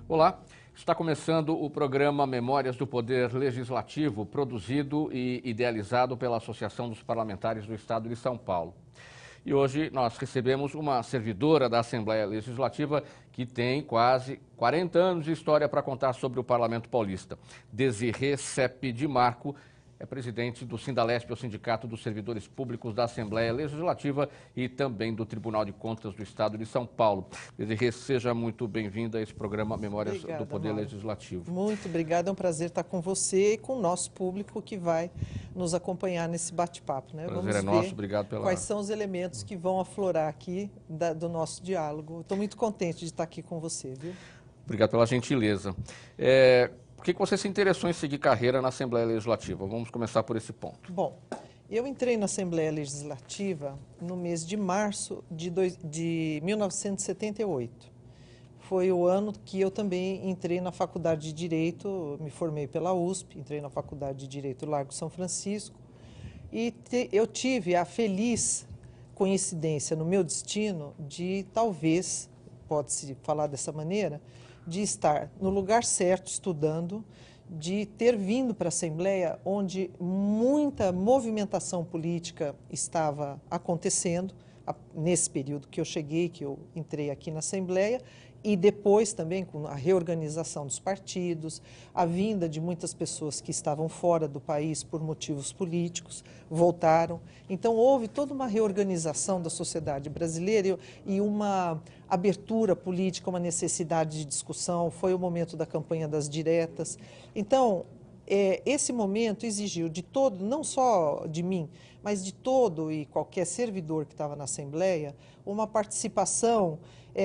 Olá, está começando o programa Memórias do Poder Legislativo, produzido e idealizado pela Associação dos Parlamentares do Estado de São Paulo. E hoje nós recebemos uma servidora da Assembleia Legislativa que tem quase 40 anos de história para contar sobre o Parlamento Paulista. Desirê Sepe de Marco é presidente do Sindalesp, o Sindicato dos Servidores Públicos da Assembleia Legislativa e também do Tribunal de Contas do Estado de São Paulo. Desirê, seja muito bem-vinda a esse programa Memórias do Poder Legislativo. Muito obrigada, é um prazer estar com você e com o nosso público que vai nos acompanhar nesse bate-papo, né? Prazer é nosso, obrigado pela... Quais são os elementos que vão aflorar aqui do nosso diálogo. Estou muito contente de estar aqui com você, viu? Obrigado pela gentileza. Por que você se interessou em seguir carreira na Assembleia Legislativa? Vamos começar por esse ponto. Bom, eu entrei na Assembleia Legislativa no mês de março de 1978. Foi o ano que eu também entrei na Faculdade de Direito, me formei pela USP, entrei na Faculdade de Direito Largo São Francisco e eu tive a feliz coincidência no meu destino de talvez, pode-se falar dessa maneira, de estar no lugar certo estudando, de ter vindo para a Assembleia onde muita movimentação política estava acontecendo, nesse período que eu cheguei, que eu entrei aqui na Assembleia, e depois também com a reorganização dos partidos, a vinda de muitas pessoas que estavam fora do país por motivos políticos, voltaram. Então houve toda uma reorganização da sociedade brasileira e uma abertura política, uma necessidade de discussão, foi o momento da campanha das diretas. Então, esse momento exigiu de todo, não só de mim, mas de todo e qualquer servidor que estava na Assembleia, uma participação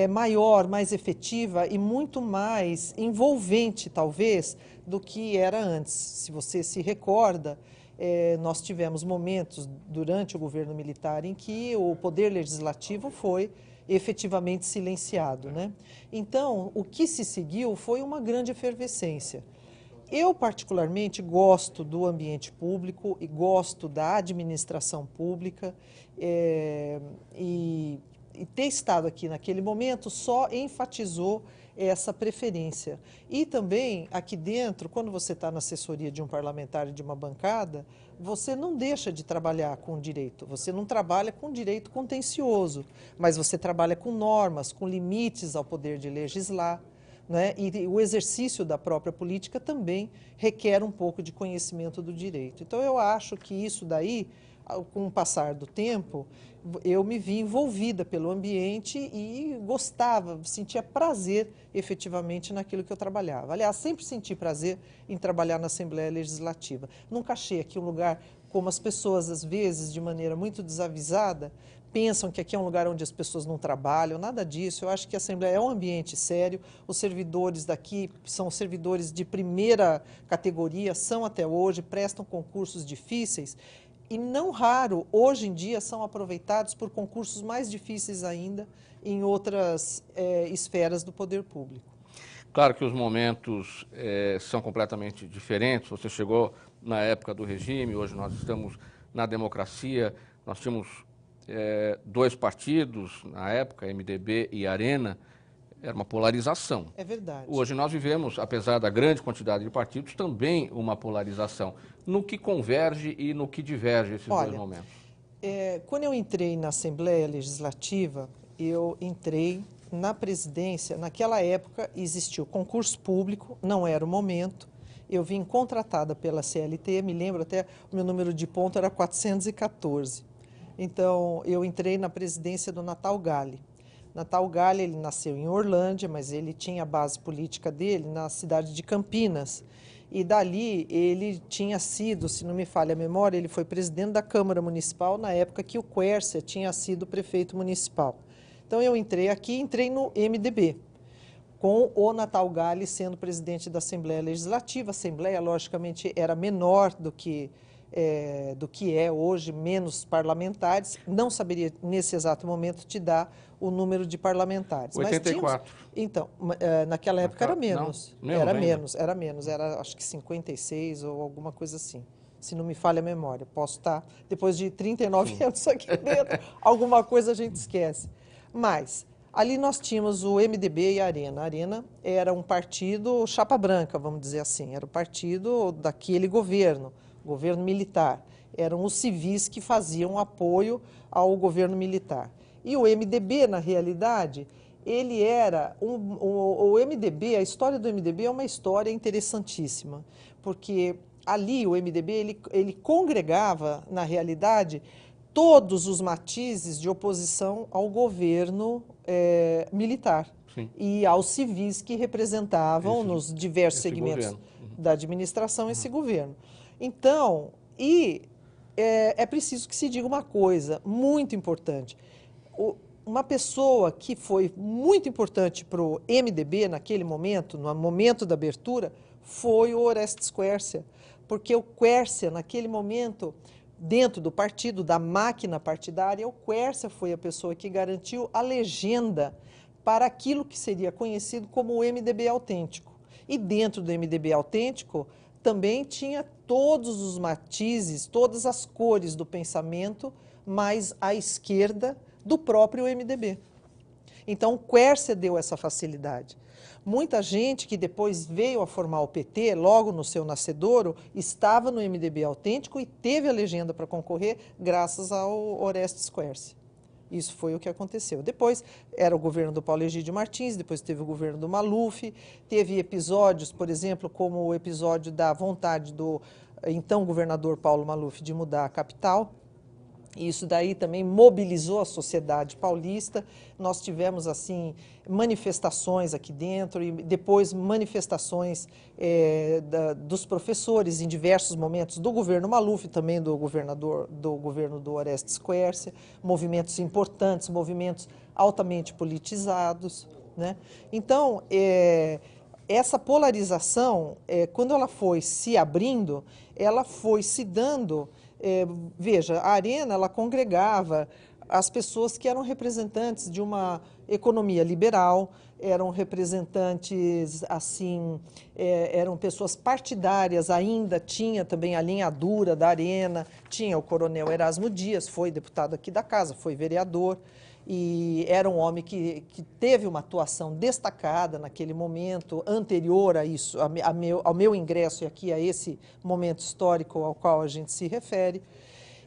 maior, mais efetiva e muito mais envolvente, talvez, do que era antes. Se você se recorda, nós tivemos momentos durante o governo militar em que o poder legislativo foi efetivamente silenciado, né? Então, o que se seguiu foi uma grande efervescência. Eu, particularmente, gosto do ambiente público e gosto da administração pública e ter estado aqui naquele momento só enfatizou essa preferência. E também, aqui dentro, quando você está na assessoria de um parlamentar e de uma bancada, você não deixa de trabalhar com direito. Você não trabalha com direito contencioso, mas você trabalha com normas, com limites ao poder de legislar. Né? E o exercício da própria política também requer um pouco de conhecimento do direito. Então, eu acho que isso daí, com o passar do tempo, eu me vi envolvida pelo ambiente e gostava, sentia prazer efetivamente naquilo que eu trabalhava. Aliás, sempre senti prazer em trabalhar na Assembleia Legislativa. Nunca achei aqui um lugar como as pessoas, às vezes, de maneira muito desavisada, pensam que aqui é um lugar onde as pessoas não trabalham, nada disso. Eu acho que a Assembleia é um ambiente sério, os servidores daqui são servidores de primeira categoria, são até hoje, prestam concursos difíceis e não raro, hoje em dia, são aproveitados por concursos mais difíceis ainda em outras esferas do poder público. Claro que os momentos são completamente diferentes. Você chegou na época do regime, hoje nós estamos na democracia, nós tínhamos dois partidos, na época, MDB e Arena, era uma polarização. É verdade. Hoje nós vivemos, apesar da grande quantidade de partidos, também uma polarização. No que converge e no que diverge esses dois momentos? Quando eu entrei na Assembleia Legislativa, eu entrei na presidência, naquela época existiu concurso público, não era o momento, eu vim contratada pela CLT, me lembro até, o meu número de ponto era 414. Então, eu entrei na presidência do Natal Gale. Natal Gale, ele nasceu em Orlândia, mas ele tinha a base política dele na cidade de Campinas. E dali ele tinha sido, se não me falha a memória, ele foi presidente da Câmara Municipal na época que o Quércia tinha sido prefeito municipal. Então, eu entrei aqui, entrei no MDB, com o Natal Gale sendo presidente da Assembleia Legislativa. A Assembleia, logicamente, era menor do que é hoje, menos parlamentares. Não saberia, nesse exato momento, te dar o número de parlamentares. 84. Mas então, naquela época era menos. Não, era menos, era acho que 56 ou alguma coisa assim. Se não me falha a memória. Posso estar, depois de 39 anos aqui dentro, alguma coisa a gente esquece. Mas Ali nós tínhamos o MDB e a Arena. A Arena era um partido chapa branca, vamos dizer assim, era o partido daquele governo militar. Eram os civis que faziam apoio ao governo militar. E o MDB, na realidade, ele era o MDB, a história do MDB é uma história interessantíssima, porque ali o MDB ele congregava, na realidade, todos os matizes de oposição ao governo militar. Sim. E aos civis que representavam nos diversos segmentos da administração esse governo. Então, é preciso que se diga uma coisa muito importante. Uma pessoa que foi muito importante para o MDB naquele momento, no momento da abertura, foi o Orestes Quércia, porque o Quércia, naquele momento, dentro do partido, da máquina partidária, o Quércia foi a pessoa que garantiu a legenda para aquilo que seria conhecido como o MDB autêntico. E dentro do MDB autêntico também tinha todos os matizes, todas as cores do pensamento, mais à esquerda do próprio MDB. Então, o Quércia deu essa facilidade. Muita gente que depois veio a formar o PT, logo no seu nascedouro, estava no MDB autêntico e teve a legenda para concorrer graças ao Orestes Quércia. Isso foi o que aconteceu. Depois era o governo do Paulo Egídio Martins, depois teve o governo do Maluf, teve episódios, por exemplo, como o episódio da vontade do então governador Paulo Maluf de mudar a capital. Isso daí também mobilizou a sociedade paulista. Nós tivemos, assim, manifestações aqui dentro e depois manifestações dos professores em diversos momentos do governo Maluf, também do governo do Orestes Quércia, movimentos importantes, movimentos altamente politizados, né? Então, essa polarização, quando ela foi se abrindo, ela foi se dando. Veja, a Arena ela congregava as pessoas que eram representantes de uma economia liberal, eram representantes, assim, eram pessoas partidárias, ainda tinha também a linha dura da Arena, tinha o coronel Erasmo Dias, foi deputado aqui da casa, foi vereador, e era um homem que teve uma atuação destacada naquele momento, anterior a isso, ao meu ingresso aqui, a esse momento histórico ao qual a gente se refere.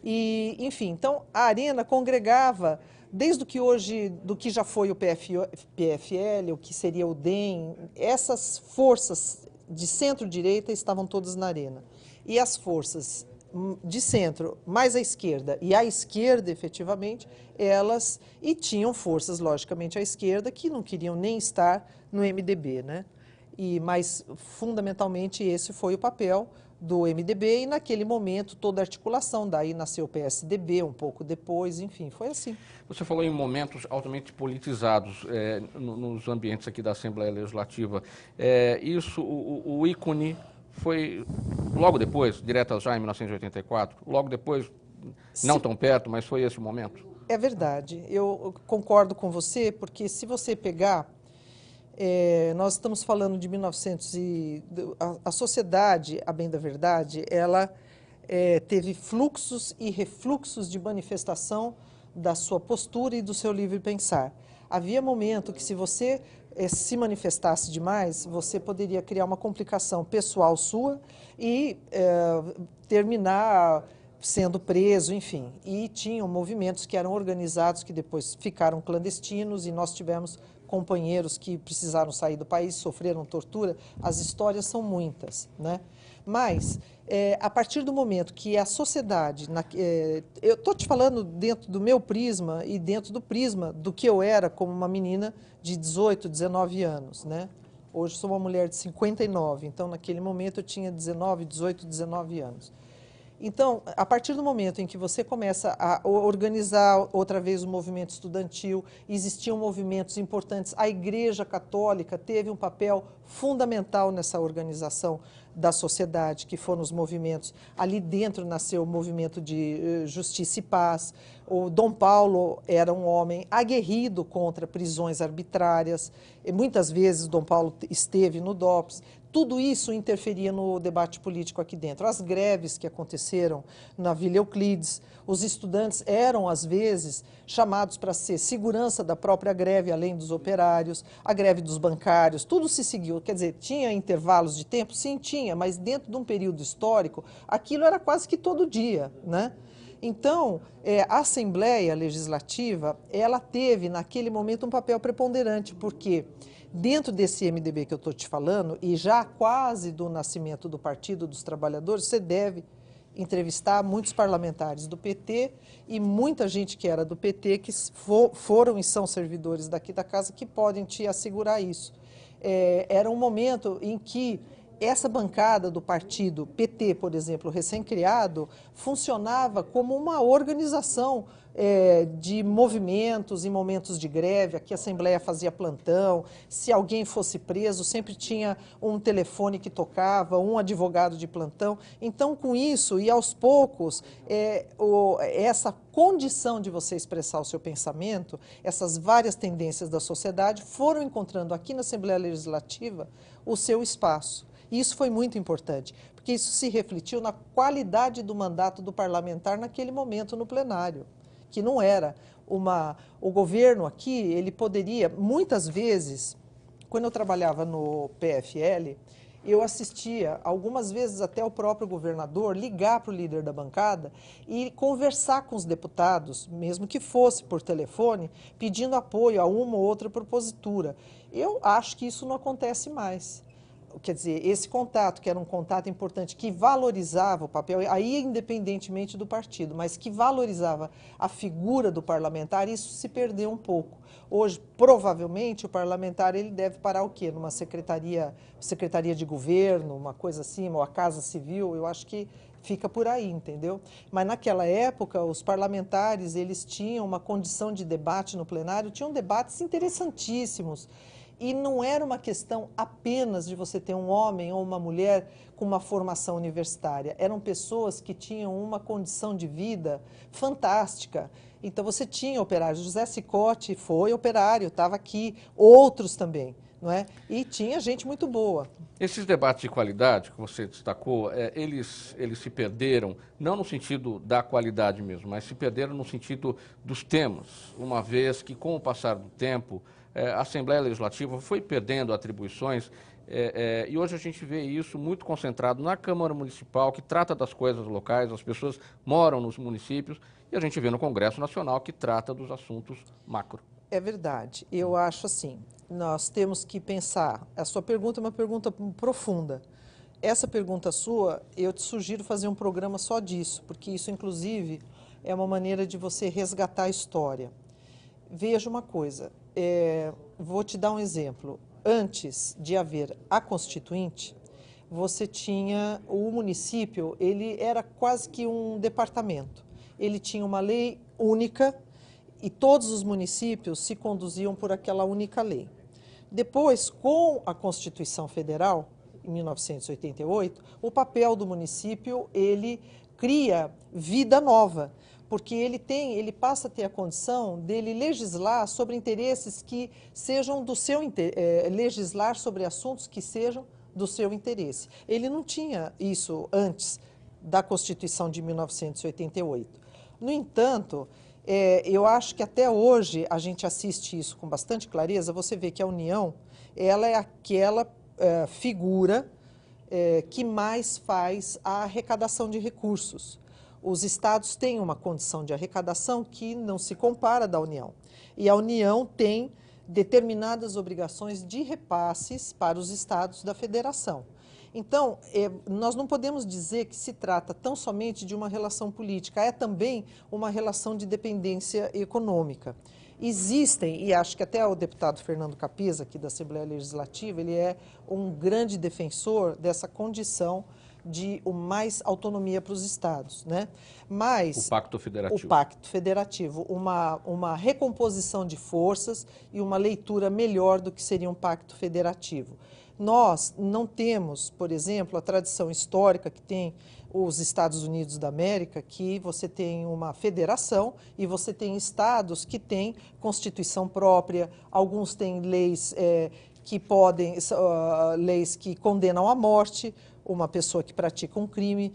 E, enfim, então a Arena congregava, desde o que hoje, do que já foi o PFL, o que seria o DEM, essas forças de centro-direita estavam todas na Arena. E as forças de centro, mais à esquerda, e à esquerda, efetivamente, elas, e tinham forças, logicamente, à esquerda, que não queriam nem estar no MDB, né? Mas, fundamentalmente, esse foi o papel do MDB, e naquele momento, toda a articulação, daí nasceu o PSDB, um pouco depois, enfim, foi assim. Você falou em momentos altamente politizados nos ambientes aqui da Assembleia Legislativa. O ícone foi logo depois, direto já em 1984, logo depois, não tão perto, mas foi esse o momento? É verdade, eu concordo com você, porque se você pegar, nós estamos falando de 1900 e a sociedade, a bem da verdade, ela teve fluxos e refluxos de manifestação da sua postura e do seu livre pensar. Havia momento que se você se manifestasse demais, você poderia criar uma complicação pessoal sua e terminar sendo preso, enfim. E tinham movimentos que eram organizados, que depois ficaram clandestinos, e nós tivemos companheiros que precisaram sair do país, sofreram tortura. As histórias são muitas, né? Mas, a partir do momento que a sociedade, eu estou te falando dentro do meu prisma e dentro do prisma do que eu era como uma menina de 18, 19 anos, né? Hoje sou uma mulher de 59, então naquele momento eu tinha 19, 18, 19 anos. Então, a partir do momento em que você começa a organizar outra vez o movimento estudantil, existiam movimentos importantes, a Igreja Católica teve um papel fundamental nessa organização da sociedade, que foram os movimentos. Ali dentro nasceu o movimento de Justiça e Paz. O Dom Paulo era um homem aguerrido contra prisões arbitrárias. E muitas vezes Dom Paulo esteve no DOPS. tudo isso interferia no debate político aqui dentro. As greves que aconteceram na Vila Euclides, os estudantes eram, às vezes, chamados para ser segurança da própria greve, além dos operários, a greve dos bancários, tudo se seguiu. Quer dizer, tinha intervalos de tempo? Sim, tinha, mas dentro de um período histórico, aquilo era quase que todo dia, né? Então, a Assembleia Legislativa, ela teve, naquele momento, um papel preponderante, porque dentro desse MDB que eu estou te falando, e já quase do nascimento do Partido dos Trabalhadores, você deve entrevistar muitos parlamentares do PT e muita gente que era do PT, que foram e são servidores daqui da casa, que podem te assegurar isso. Era um momento em que essa bancada do partido PT, por exemplo, recém-criado, funcionava como uma organização de movimentos em momentos de greve. Aqui a Assembleia fazia plantão, se alguém fosse preso, sempre tinha um telefone que tocava, um advogado de plantão. Então, com isso, e aos poucos, essa condição de você expressar o seu pensamento, essas várias tendências da sociedade foram encontrando aqui na Assembleia Legislativa o seu espaço. E isso foi muito importante, porque isso se refletiu na qualidade do mandato do parlamentar naquele momento no plenário, que não era o governo aqui, ele poderia, muitas vezes, quando eu trabalhava no PFL, eu assistia, algumas vezes até o próprio governador, ligar para o líder da bancada e conversar com os deputados, mesmo que fosse por telefone, pedindo apoio a uma ou outra propositura. Eu acho que isso não acontece mais. Quer dizer, esse contato, que era um contato importante, que valorizava o papel, aí independentemente do partido, mas que valorizava a figura do parlamentar, isso se perdeu um pouco. Hoje, provavelmente, o parlamentar ele deve parar o quê? Numa secretaria de governo, uma coisa assim, ou a Casa Civil, eu acho que fica por aí, entendeu? Mas naquela época, os parlamentares, eles tinham uma condição de debate no plenário, tinham debates interessantíssimos. E não era uma questão apenas de você ter um homem ou uma mulher com uma formação universitária. Eram pessoas que tinham uma condição de vida fantástica. Então, você tinha operários. José Sicotti foi operário, estava aqui. Outros também, não é? E tinha gente muito boa. Esses debates de qualidade que você destacou, eles se perderam, não no sentido da qualidade mesmo, mas se perderam no sentido dos temas, uma vez que, com o passar do tempo, a Assembleia Legislativa foi perdendo atribuições e hoje a gente vê isso muito concentrado na Câmara Municipal, que trata das coisas locais, as pessoas moram nos municípios, e a gente vê no Congresso Nacional, que trata dos assuntos macro. É verdade. Eu acho assim, nós temos que pensar, a sua pergunta é uma pergunta profunda. Essa pergunta sua, eu te sugiro fazer um programa só disso, porque isso, inclusive, é uma maneira de você resgatar a história. Veja uma coisa, vou te dar um exemplo. Antes de haver a Constituinte, você tinha o município, ele era quase que um departamento. Ele tinha uma lei única e todos os municípios se conduziam por aquela única lei. Depois, com a Constituição Federal, em 1988, o papel do município, ele cria vida nova, porque ele passa a ter a condição dele legislar sobre interesses que sejam do seu legislar sobre assuntos que sejam do seu interesse. Ele não tinha isso antes da Constituição de 1988. No entanto, eu acho que até hoje a gente assiste isso com bastante clareza. Você vê que a União, ela é aquela figura que mais faz a arrecadação de recursos. Os estados têm uma condição de arrecadação que não se compara da União. E a União tem determinadas obrigações de repasses para os estados da federação. Então, nós não podemos dizer que se trata tão somente de uma relação política, é também uma relação de dependência econômica. Existem, e acho que até o deputado Fernando Capisa, aqui da Assembleia Legislativa, ele é um grande defensor dessa condição de mais autonomia para os estados, né? Mas o Pacto Federativo. O Pacto Federativo, uma recomposição de forças e uma leitura melhor do que seria um Pacto Federativo. Nós não temos, por exemplo, a tradição histórica que tem os Estados Unidos da América, que você tem uma federação e você tem estados que têm constituição própria, alguns têm leis que podem, leis que condenam à morte uma pessoa que pratica um crime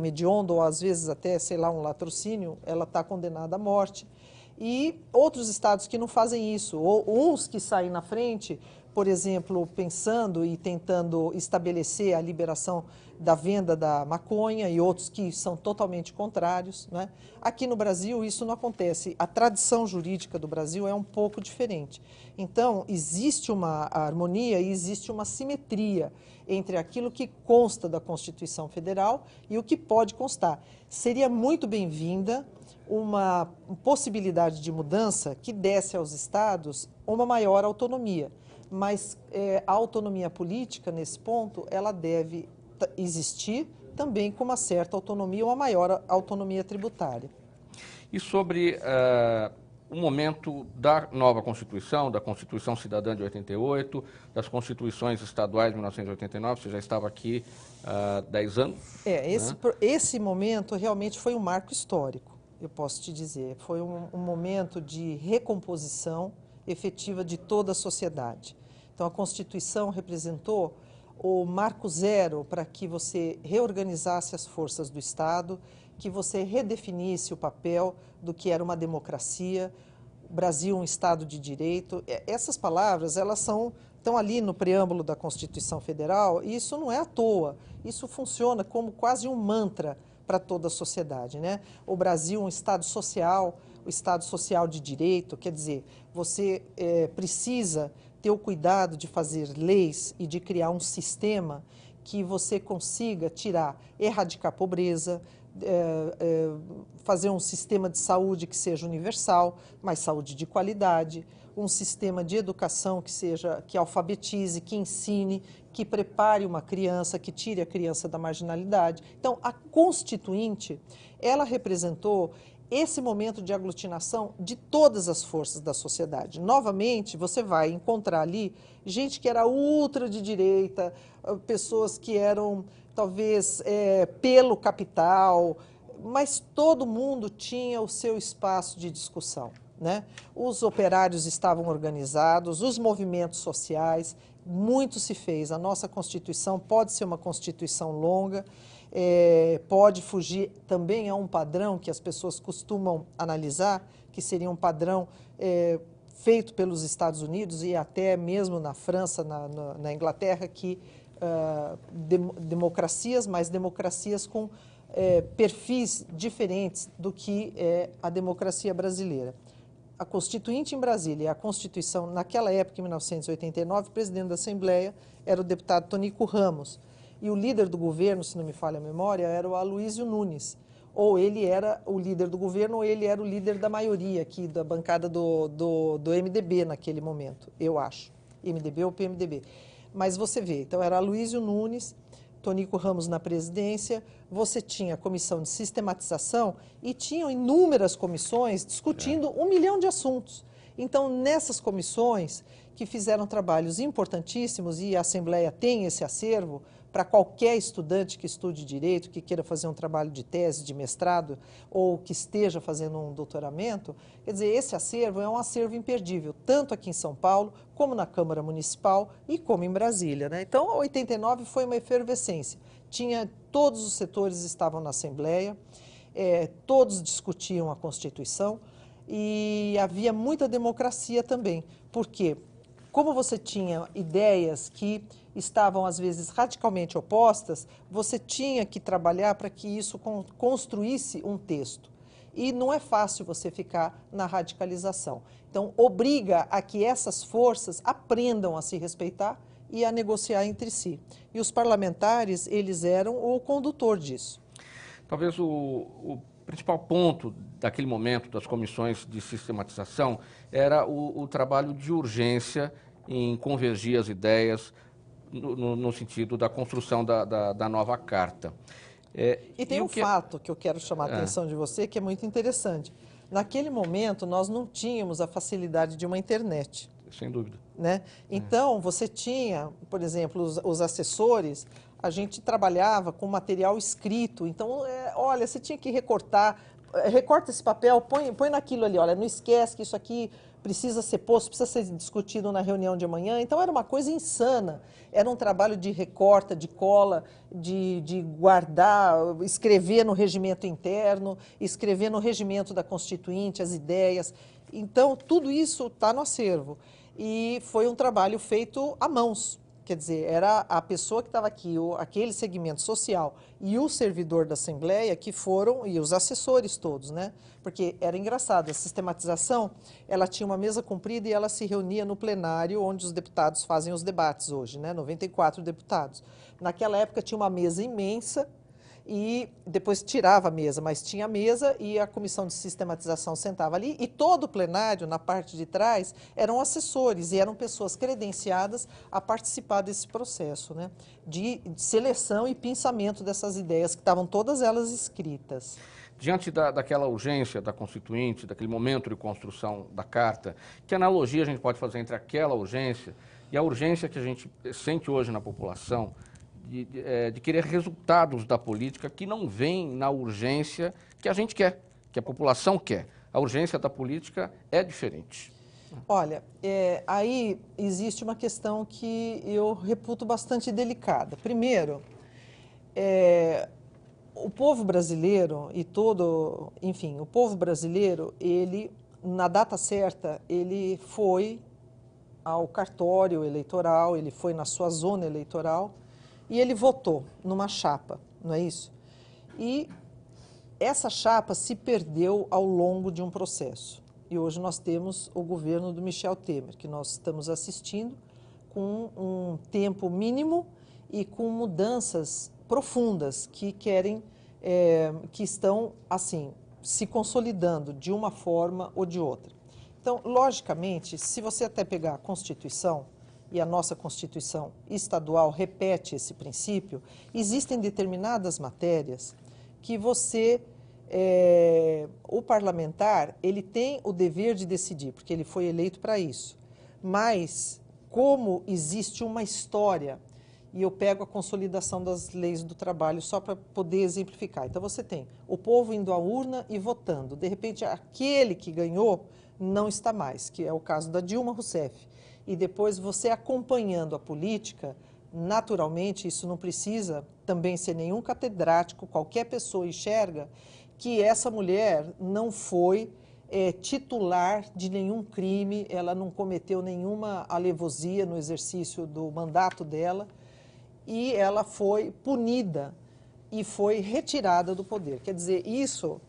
hediondo, ou às vezes até, sei lá, um latrocínio, ela está condenada à morte. E outros estados que não fazem isso, ou uns que saem na frente, por exemplo, pensando e tentando estabelecer a liberação da venda da maconha, e outros que são totalmente contrários, né? Aqui no Brasil isso não acontece. A tradição jurídica do Brasil é um pouco diferente. Então, existe uma harmonia e existe uma simetria entre aquilo que consta da Constituição Federal e o que pode constar. Seria muito bem-vinda uma possibilidade de mudança que desse aos estados uma maior autonomia. Mas a autonomia política, nesse ponto, ela deve existir também com uma certa autonomia, uma maior autonomia tributária. E sobre o momento da nova Constituição, da Constituição Cidadã de 88, das Constituições Estaduais de 1989, você já estava aqui há 10 anos. Esse momento realmente foi um marco histórico, eu posso te dizer. Foi um momento de recomposição efetiva de toda a sociedade. Então, a Constituição representou o marco zero para que você reorganizasse as forças do Estado, que você redefinisse o papel do que era uma democracia, o Brasil um Estado de Direito. Essas palavras, elas estão ali no preâmbulo da Constituição Federal, e isso não é à toa. Isso funciona como quase um mantra para toda a sociedade, né? O Brasil um Estado social, o Estado social de direito, quer dizer, você precisa ter o cuidado de fazer leis e de criar um sistema que você consiga erradicar a pobreza, fazer um sistema de saúde que seja universal, mas saúde de qualidade, um sistema de educação que alfabetize, que ensine, que prepare uma criança, que tire a criança da marginalidade. Então, a Constituinte, ela representou esse momento de aglutinação de todas as forças da sociedade. Novamente, você vai encontrar ali gente que era ultra de direita, pessoas que eram, talvez, pelo capital, mas todo mundo tinha o seu espaço de discussão, né? Os operários estavam organizados, os movimentos sociais, muito se fez. A nossa Constituição pode ser uma Constituição longa, pode fugir também a um padrão que as pessoas costumam analisar, que seria um padrão feito pelos Estados Unidos e até mesmo na França, na Inglaterra, que democracias, mas democracias com perfis diferentes do que é a democracia brasileira. A Constituinte em Brasília e a Constituição, naquela época, em 1989, o presidente da Assembleia era o deputado Tonico Ramos. E o líder do governo, se não me falha a memória, era o Aloysio Nunes. Ou ele era o líder do governo, ou ele era o líder da maioria aqui, da bancada do MDB naquele momento, eu acho. MDB ou PMDB. Mas você vê, então era Aloysio Nunes, Tonico Ramos na presidência, você tinha a comissão de sistematização e tinham inúmeras comissões discutindo 1 milhão de assuntos. Então, nessas comissões que fizeram trabalhos importantíssimos, e a Assembleia tem esse acervo, para qualquer estudante que estude direito, que queira fazer um trabalho de tese, de mestrado, ou que esteja fazendo um doutoramento, quer dizer, esse acervo é um acervo imperdível, tanto aqui em São Paulo, como na Câmara Municipal e como em Brasília, né? Então, 89 foi uma efervescência. Todos os setores estavam na Assembleia, todos discutiam a Constituição e havia muita democracia também. Por quê? Como você tinha ideias que estavam, às vezes, radicalmente opostas, você tinha que trabalhar para que isso construísse um texto. E não é fácil você ficar na radicalização. Então, obriga a que essas forças aprendam a se respeitar e a negociar entre si. E os parlamentares, eles eram o condutor disso. Talvez o principal ponto daquele momento das comissões de sistematização era o trabalho de urgência em convergir as ideias no sentido da construção da nova carta. E tem fato que eu quero chamar a atenção de você, que é muito interessante. Naquele momento, nós não tínhamos a facilidade de uma internet. Sem dúvida. Né? Então, você tinha, por exemplo, os assessores, a gente trabalhava com material escrito. Então, olha, você tinha que recortar recorta esse papel, põe naquilo ali, olha, não esquece que isso aqui precisa ser posto, precisa ser discutido na reunião de amanhã. Então era uma coisa insana, era um trabalho de recorta, de cola, de guardar, escrever no regimento interno, escrever no regimento da Constituinte as ideias. Então tudo isso está no acervo e foi um trabalho feito a mãos. Quer dizer, era a pessoa que estava aqui, aquele segmento social e o servidor da Assembleia que foram, e os assessores todos, né? Porque era engraçado, a sistematização, ela tinha uma mesa comprida e ela se reunia no plenário onde os deputados fazem os debates hoje, né? 94 deputados. Naquela época tinha uma mesa imensa, e depois tirava a mesa, mas tinha a mesa e a comissão de sistematização sentava ali e todo o plenário, na parte de trás, eram assessores e eram pessoas credenciadas a participar desse processo, né, de seleção e pensamento dessas ideias, que estavam todas elas escritas. Diante daquela urgência da Constituinte, daquele momento de construção da Carta, que analogia a gente pode fazer entre aquela urgência e a urgência que a gente sente hoje na população de querer resultados da política que não vem na urgência que a gente quer, que a população quer. A urgência da política é diferente. Olha, aí existe uma questão que eu reputo bastante delicada. Primeiro, o povo brasileiro e todo, enfim, o povo brasileiro, ele, na data certa, ele foi ao cartório eleitoral, ele foi na sua zona eleitoral, e ele votou numa chapa, não é isso? E essa chapa se perdeu ao longo de um processo. E hoje nós temos o governo do Michel Temer, que nós estamos assistindo com um tempo mínimo e com mudanças profundas que que estão, assim, se consolidando de uma forma ou de outra. Então, logicamente, se você até pegar a Constituição, e a nossa Constituição estadual repete esse princípio, existem determinadas matérias que o parlamentar, ele tem o dever de decidir, porque ele foi eleito para isso. Mas, como existe uma história, e eu pego a consolidação das leis do trabalho só para poder exemplificar. Então, você tem o povo indo à urna e votando. De repente, aquele que ganhou não está mais, que é o caso da Dilma Rousseff. E depois você acompanhando a política, naturalmente, isso não precisa também ser nenhum catedrático, qualquer pessoa enxerga que essa mulher não foi titular de nenhum crime, ela não cometeu nenhuma alevosia no exercício do mandato dela e ela foi punida e foi retirada do poder. Quer dizer, isso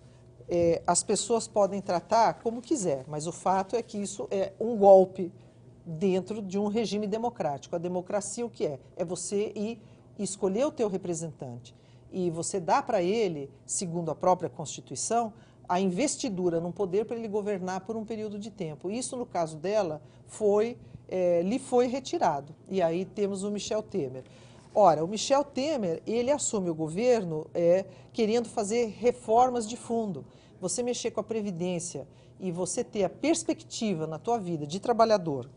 as pessoas podem tratar como quiser, mas o fato é que isso é um golpe dentro de um regime democrático. A democracia o que é? É você ir escolher o teu representante e você dá para ele, segundo a própria Constituição, a investidura num poder para ele governar por um período de tempo. Isso, no caso dela, lhe foi retirado. E aí temos o Michel Temer. Ora, o Michel Temer, ele assume o governo querendo fazer reformas de fundo. Você mexer com a Previdência e você ter a perspectiva na tua vida de trabalhador.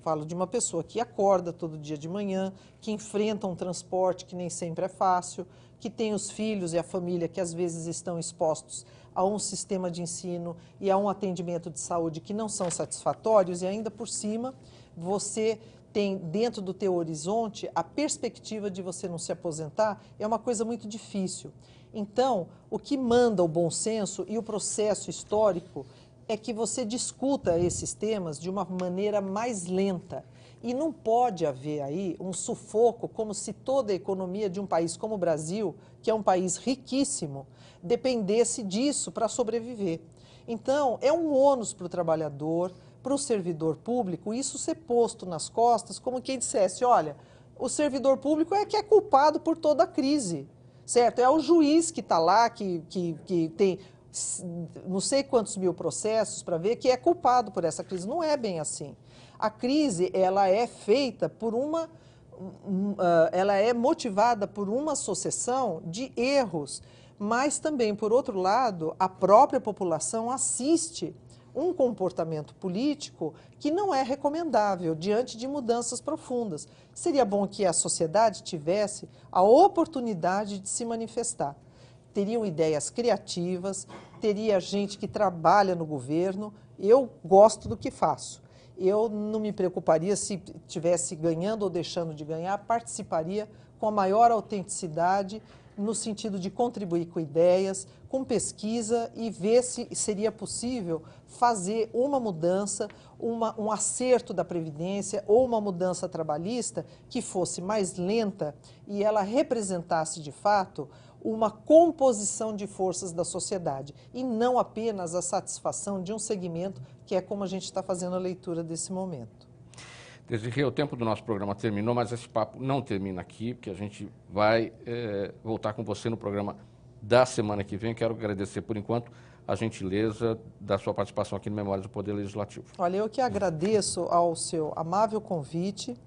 Falo de uma pessoa que acorda todo dia de manhã, que enfrenta um transporte que nem sempre é fácil, que tem os filhos e a família que às vezes estão expostos a um sistema de ensino e a um atendimento de saúde que não são satisfatórios e ainda por cima você tem dentro do teu horizonte a perspectiva de você não se aposentar, é uma coisa muito difícil. Então, o que manda o bom senso e o processo histórico é que você discuta esses temas de uma maneira mais lenta. E não pode haver aí um sufoco como se toda a economia de um país como o Brasil, que é um país riquíssimo, dependesse disso para sobreviver. Então, é um ônus para o trabalhador, para o servidor público, isso ser posto nas costas como quem dissesse, olha, o servidor público é que é culpado por toda a crise, certo? É o juiz que está lá, que tem não sei quantos mil processos para ver que é culpado por essa crise. Não é bem assim. A crise, ela é feita por ela é motivada por uma sucessão de erros, mas também, por outro lado, a própria população assiste um comportamento político que não é recomendável diante de mudanças profundas. Seria bom que a sociedade tivesse a oportunidade de se manifestar. teriam ideias criativas, teria gente que trabalha no governo. Eu gosto do que faço. Eu não me preocuparia se estivesse ganhando ou deixando de ganhar, participaria com a maior autenticidade, no sentido de contribuir com ideias, com pesquisa e ver se seria possível fazer uma mudança, um acerto da Previdência ou uma mudança trabalhista que fosse mais lenta e ela representasse de fato uma composição de forças da sociedade e não apenas a satisfação de um segmento, que é como a gente está fazendo a leitura desse momento. Desirê, o tempo do nosso programa terminou, mas esse papo não termina aqui, porque a gente vai voltar com você no programa da semana que vem. Quero agradecer, por enquanto, a gentileza da sua participação aqui no Memórias do Poder Legislativo. Olha, eu que agradeço ao seu amável convite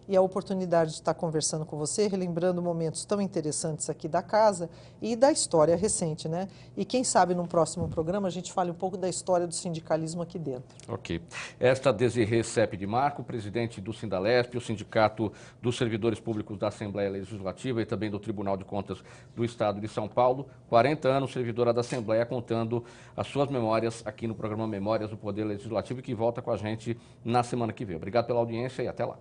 e a oportunidade de estar conversando com você, relembrando momentos tão interessantes aqui da casa e da história recente, né? E quem sabe num próximo programa a gente fale um pouco da história do sindicalismo aqui dentro. Ok. Esta Desirê Sepe de Marco, presidente do Sindalesp, o Sindicato dos Servidores Públicos da Assembleia Legislativa e também do Tribunal de Contas do Estado de São Paulo, 40 anos, servidora da Assembleia, contando as suas memórias aqui no programa Memórias do Poder Legislativo, que volta com a gente na semana que vem. Obrigado pela audiência e até lá.